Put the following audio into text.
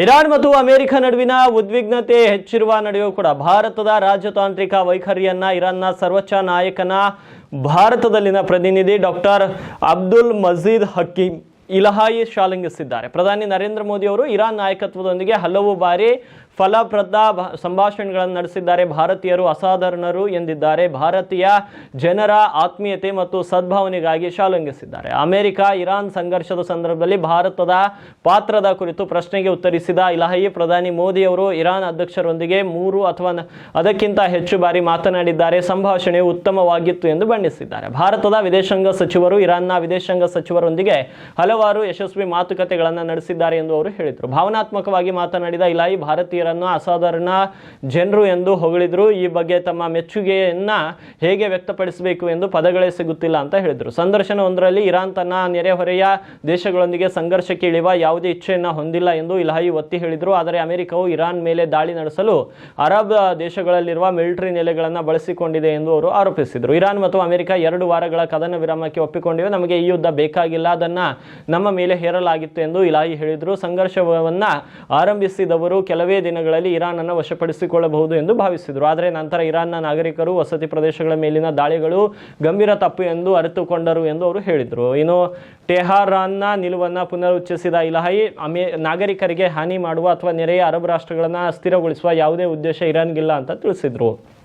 Iran ಮತ್ತು America ನಡುವಿನ ಉದ್ವಿಗ್ನತೆ ಹೆಚ್ಚಿರುವ ನಡುವೆಯೂ ಕೂಡ ಭಾರತದ ರಾಜತಾಂತ್ರಿಕ ವೈಖರಿಯನ್ನ ಇರಾನ್ನ ಸರ್ವೋಚ್ಚ ನಾಯಕನ ಭಾರತದಲ್ಲಿನ ಪ್ರತಿನಿಧಿ ಡಾಕ್ಟರ್ ಅಬ್ದುಲ್ ಮಜೀದ್ ಹಕೀಮ್ ಇಲಹಾಯಿ ಶ್ಲಾಘಿಸಿದ್ದಾರೆ. ಪ್ರಧಾನಿ ನರೇಂದ್ರ ಮೋದಿ ಅವರು ಇರಾನ್ ನಾಯಕತ್ವದೊಂದಿಗೆ ಹಲವು ಬಾರಿ ಫಲಪ್ರದ ಸಂಭಾಷಣೆಗಳನ್ನು ನಡೆಸಿದ್ದಾರೆ. ಭಾರತೀಯರು ಅಸಾಧಾರಣರು ಎಂದಿದ್ದಾರೆ. ಭಾರತೀಯ ಜನರ ಆತ್ಮೀಯತೆ ಮತ್ತು ಸದ್ಭಾವನೆಗಾಗಿ ಶ್ಲಾಘಿಸಿದ್ದಾರೆ. ಅಮೆರಿಕ ಇರಾನ್ ಸಂಘರ್ಷದ ಸಂದರ್ಭದಲ್ಲಿ ಭಾರತದ ಪಾತ್ರದ ಕುರಿತು ಪ್ರಶ್ನೆಗೆ ಉತ್ತರಿಸಿದ ಇಲಹಾಯಿ, ಪ್ರಧಾನಿ ಮೋದಿ ಅವರು ಇರಾನ್ ಅಧ್ಯಕ್ಷರೊಂದಿಗೆ 3 ಅಥವಾ ಅದಕ್ಕಿಂತ ಹೆಚ್ಚು ಬಾರಿ ಮಾತನಾಡಿದ್ದಾರೆ. ಸಂಭಾಷಣೆಯು ಉತ್ತಮವಾಗಿತ್ತು ಎಂದು ಬಣ್ಣಿಸಿದ್ದಾರೆ. ಭಾರತದ ವಿದೇಶಾಂಗ ಸಚಿವರು ಇರಾನ್ನ ವಿದೇಶಾಂಗ ಸಚಿವರೊಂದಿಗೆ ಹಲವಾರು ಯಶಸ್ವಿ ಮಾತುಕತೆಗಳನ್ನು ನಡೆಸಿದ್ದಾರೆ ಎಂದು ಅವರು ಹೇಳಿದರು. ಭಾವನಾತ್ಮಕವಾಗಿ ಮಾತನಾಡಿದ ಇಲಹಾಯಿ, ಭಾರತೀಯರನ್ನು ಅಸಾಧಾರಣ ಜನರು ಎಂದು ಹೊಗಳಿದ್ರು. ಈ ಬಗ್ಗೆ ತಮ್ಮ ಮೆಚ್ಚುಗೆಯನ್ನ ಹೇಗೆ ವ್ಯಕ್ತಪಡಿಸಬೇಕು ಎಂದು ಪದಗಳೇ ಸಿಗುತ್ತಿಲ್ಲ ಅಂತ ಹೇಳಿದರು. ಸಂದರ್ಶನವೊಂದರಲ್ಲಿ ಇರಾನ್ ತನ್ನ ನೆರೆಹೊರೆಯ ದೇಶಗಳೊಂದಿಗೆ ಸಂಘರ್ಷಕ್ಕೆ ಇಳಿಯುವ ಯಾವುದೇ ಇಚ್ಛೆಯನ್ನು ಹೊಂದಿಲ್ಲ ಎಂದು ಇಲಹಾಯಿ ಒತ್ತಿ ಹೇಳಿದರು. ಆದರೆ ಅಮೆರಿಕವು ಇರಾನ್ ಮೇಲೆ ದಾಳಿ ನಡೆಸಲು ಅರಬ್ ದೇಶಗಳಲ್ಲಿರುವ ಮಿಲಿಟರಿ ನೆಲೆಗಳನ್ನು ಬಳಸಿಕೊಂಡಿದೆ ಎಂದು ಅವರು ಆರೋಪಿಸಿದರು. ಇರಾನ್ ಮತ್ತು ಅಮೆರಿಕ 2 ವಾರಗಳ ಕದನ ವಿರಾಮಕ್ಕೆ ಒಪ್ಪಿಕೊಂಡಿವೆ. ನಮಗೆ ಈ ಯುದ್ಧ ಬೇಕಾಗಿಲ್ಲ, ಅದನ್ನ ನಮ್ಮ ಮೇಲೆ ಹೇರಲಾಗಿತ್ತು ಎಂದು ಇಲಹಾಯಿ ಹೇಳಿದರು. ಸಂಘರ್ಷವನ್ನ ಆರಂಭಿಸಿದವರು ಕೆಲವೇ ದಿನಗಳಲ್ಲಿ ಇರಾನ್ ಅನ್ನು ವಶಪಡಿಸಿಕೊಳ್ಳಬಹುದು ಎಂದು ಭಾವಿಸಿದರು. ಆದರೆ ನಂತರ ಇರಾನ್ನ ನಾಗರಿಕರು ವಸತಿ ಪ್ರದೇಶಗಳ ಮೇಲಿನ ದಾಳಿಗಳು ಗಂಭೀರ ತಪ್ಪು ಎಂದು ಅರಿತುಕೊಂಡರು ಎಂದು ಅವರು ಹೇಳಿದರು. ಇನ್ನು ಟೆಹರಾನ್ನ ನಿಲುವನ್ನು ಪುನರುಚ್ಚರಿಸಿದ ಇಲಹಾಯಿ, ನಾಗರಿಕರಿಗೆ ಹಾನಿ ಮಾಡುವ ಅಥವಾ ನೆರೆಯ ಅರಬ್ ರಾಷ್ಟ್ರಗಳನ್ನು ಅಸ್ಥಿರಗೊಳಿಸುವ ಯಾವುದೇ ಉದ್ದೇಶ ಇರಾನ್ಗಿಲ್ಲ ಅಂತ ತಿಳಿಸಿದರು.